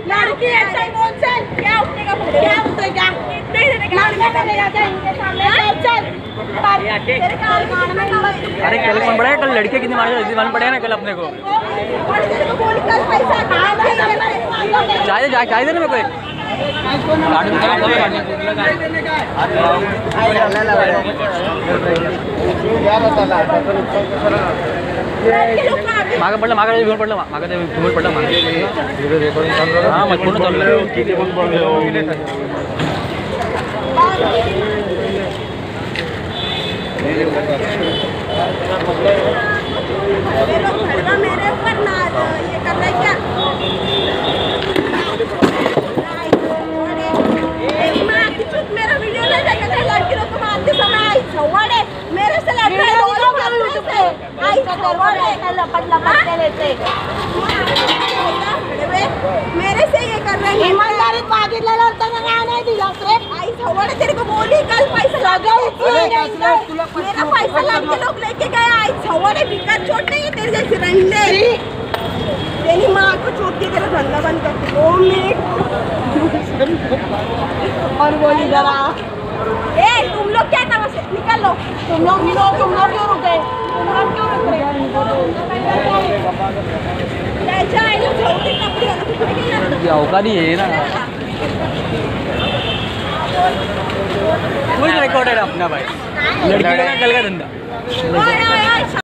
लड़की ऐसा बोल चल क्या उठने का क्या उठने क्या नहीं देने का नहीं जाते इनके सामने चल तेरे कान में अरे कल कौन पड़ा है? कल लड़के कितने मालूम पड़ेगा ना कल अपने को। तेरे को बोल कल पैसा कहां से चाय दे ना मेरे को एक मागे पडला घेऊन पडला हां मग पूर्ण चालू मेरे ऊपर ना ये कर रहा है क्या मेरा वीडियो नहीं देखा लड़की लोग मारते समय आई छवाड़े मेरे से लड़ रहे आई छवाड़े लपट के लेते मेरे से ये कर रहे हैं ईमानदारी मागितलं तर नाही दिला रे आई छवाड़े तेरे को बोली कल पैसा लगा मेरा पैसा लग के लोग लेके गए आई छवाड़े बिकर चोट नहीं है तेरे जैसे रंडे तेरी माँ को चोट के तेरा धंधा बंद कर 2 मिनट और बोली जरा ए तुम लोग क्या तमाशा निकल लो तुम लोग क्यों रुके अवकाली है ना फुल रिकॉर्डेड अपना भाई लड़की का कल का धंधा